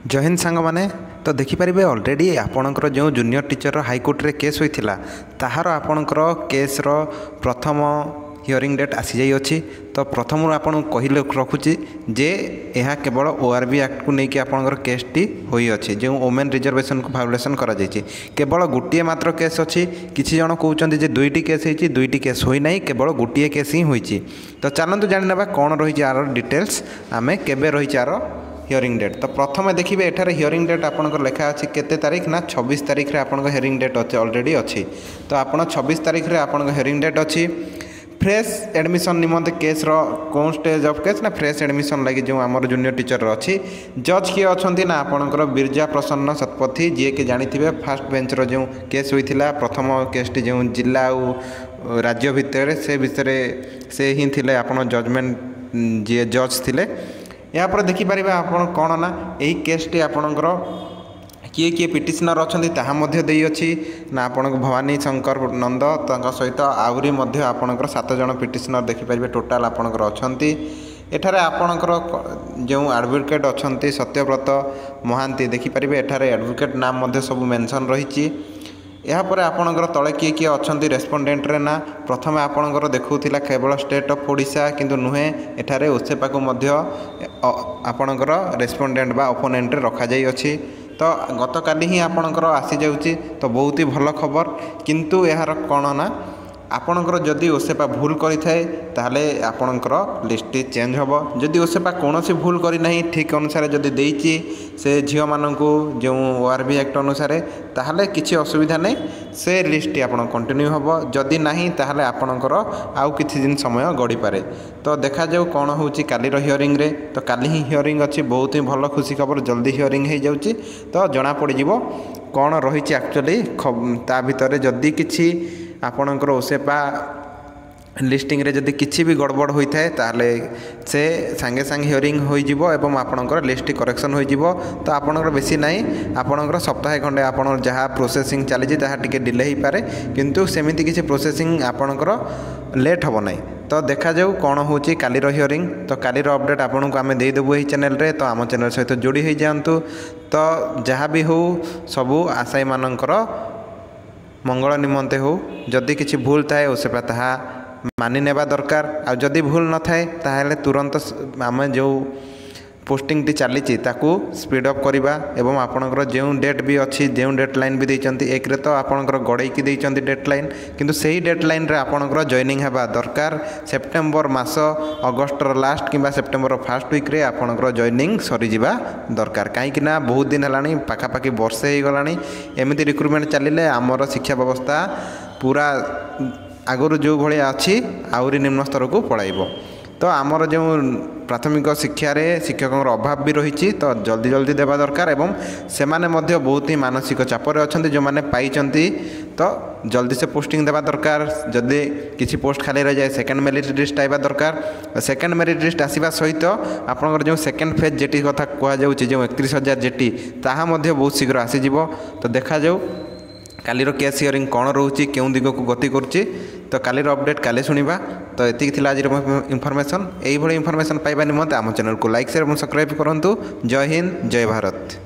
जय हिंद सांग माने तो देखिपारे अलरेडी आपणकर जो जूनियर टीचर हाईकोर्ट रे केस होता ताहार आपणकर केस प्रथम हियरिंग डेट आसी जाई अछि। तो प्रथम आपन कहले रखुची जे यह केवल ORB एक्ट को लेकिन आपणकर केसटी होई अछि जो वुमेन रिजर्वेशन को भायोलेसन करा जायछि। केवल गोटे मात्र केस अछि। किछि जण कहउछन्ति जे दुईटी केस होईछि, दुईटी केस होई नाही, केवल गोटे केस ही होईछि। तो चलंतु जानि नेबा कोन रहिछि आर डिटेल्स, आमे केबे रहिछि आर हियरिंग डेट। तो प्रथम देखिए एठार हियरिंग डेट आपंकर लेखा अच्छी केते तारीख ना 26 तारीख रे आपन हियरिंग डेट अच्छे अलरेडी अच्छी। तो आपन 26 तारीख रे आपन हियरिंग डेट अच्छी। फ्रेश एडमिशन निमंते केस कौन स्टेज ऑफ केस ना फ्रेश एडमिशन लगी जो आमर जूनियर टीचर अच्छी। जज किए अच्छा ना आपंकर बिरजा प्रसन्न शतपथी जी के जानी फास्ट बेंच जो केस होता प्रथम केसटी जो जिला और राज्य भितर से विषय से ही थे आप जजमेंट जी जज थे। यापर देखिपर आपन कौन ना यही केसटी आपणकर किए किए पिटिशनर अच्छा ना आपण भवानी शंकर नंद सहित आहरी आपणकर 7 जन पिटिशनर देखिपारे टोटाल आपणकर अच्छा। एठारे आपणकर जो एडवोकेट अच्छा सत्यव्रत महांती देखिपारे एठारे एडवोकेट नाम सब मेंशन रही। यापर आपणकर तले किए किए अच्छा रेस्पोंडेंट रे ना प्रथम आपणकर देखुला केवल स्टेट ऑफ ओडिशा किंतु नुहे एठारे ओसेपा को आपणकर रेस्पोंडेंट बा ओपोनेंट रखा जाई अछि। तो गतकाली ही आपणकर आसी जाउची तो बहुत ही भल खबर। किंतु यार कौन ना आपणकर जदि ओसेपा भूल करिथाए ताहले आपणकर लिस्ट चेंज होबो। जदि ओसेपा कोनोसी भूल करी नहीं ठीक अनुसार जदि देइची से झियो माननकु जो ORB एक्ट अनुसार ताहले किछि असुविधा नहीं, से लिस्ट आपण कंटिन्यू होबो। जदि नहीं ताहले आपणकर आउ किछि दिन समय गड़ी पारे। तो देखा जाऊ कौन होउची कालीर हियरिंग रे। तो काली ही हियरिंग अच्छी, बहुत ही भल खुशी खबर, जल्दी हियरिंग हो जाउची। तो जना पड़ जिवो कौन रही एक्चुअली ता भितर जदि किछि आपणकर ओसेपा लिस्टिंग रे जदि किछि भी गड़बड़ होता है ताहले से सांगे सांगे हियरिंग हो जिवो एवं आपणकर लिस्ट करेक्शन हो जिवो। तो आपणकर बेसी नहीं आपणकर सप्ताह खंडे आपण जहाँ प्रोसेसिंग चली जहाँ टिके डिले हो पारे किंतु सेमिति किछि प्रोसेसिंग आपणकर लेट होबो नहीं। तो देखा जाऊ कौन होची कालीर हियरिंग। तो कालीर अपडेट आपन को आमे दे देबो एही चैनल रे। तो आम चैनल सहित जोड़ी हो जातु। तो जहाँ भी हो सबू आशायी मानकर मंगल निमंते हो। जदि किछि भूल थाए ओसेपा ताहा मानि नेबा दरकार। आ जदि भूल न थाए ताहले तुरंत आमे जो पोस्टिंग टी चली ताकू स्पीड अप करवा। एवं आपणकर जो डेट भी अच्छी जो डेडलाइन भी देइचंती एक रे तो आपणकर गड़े की देइचंती डेडलाइन किंतु सही डेडलाइन रे आपणकर जॉइनिंग हेबा दरकार। सेप्टेम्बर मास अगस्ट लास्ट किंबा सेप्टेम्बर फर्स्ट वीक रे आपणकर जॉइनिंग सरी जिबा दरकार। कहीं ना बहुत दिन हेलानी पाखापाखि वर्षे हो गलानी एमिति रिक्रुटमेंट चलिले आमर शिक्षा व्यवस्था पूरा आगुरी जो भाया अच्छी आहरी निम्न स्तर को पलाइब। तो आमर जो प्राथमिक शिक्षा रे शिक्षकों अभाव भी रही। तो जल्दी जल्दी देवा दरकार एवं से माने मध्य बहुत ही मानसिक चापर अच्छा जो मैंने पाई तो जल्दी से पोस्टिंग देवा दरकार। जदि किसी पोस्ट खाली रह जाए सेकेंड मेरिट लिस्ट आइबा दरकार। सेकेंड मेरिट लिस्ट आसवा सहित आपंकर जो सेकेंड फेज जेटी कथा कहु जो 31,000 जेटी ताहा मध्य बहुत शीघ्र आसीजिवो। तो देखा जाऊ कालीर केस हियरिंग कौन रोचे क्यों दिग को गति करुच्ची। तो कालीर अपडेट काली शुणा। तो ये आज इनफॉरमेशन यही इनफॉरमेशन पाइबा निमंते आम चैनल को लाइक शेयर और सब्सक्राइब करूँ। जय हिंद जय भारत।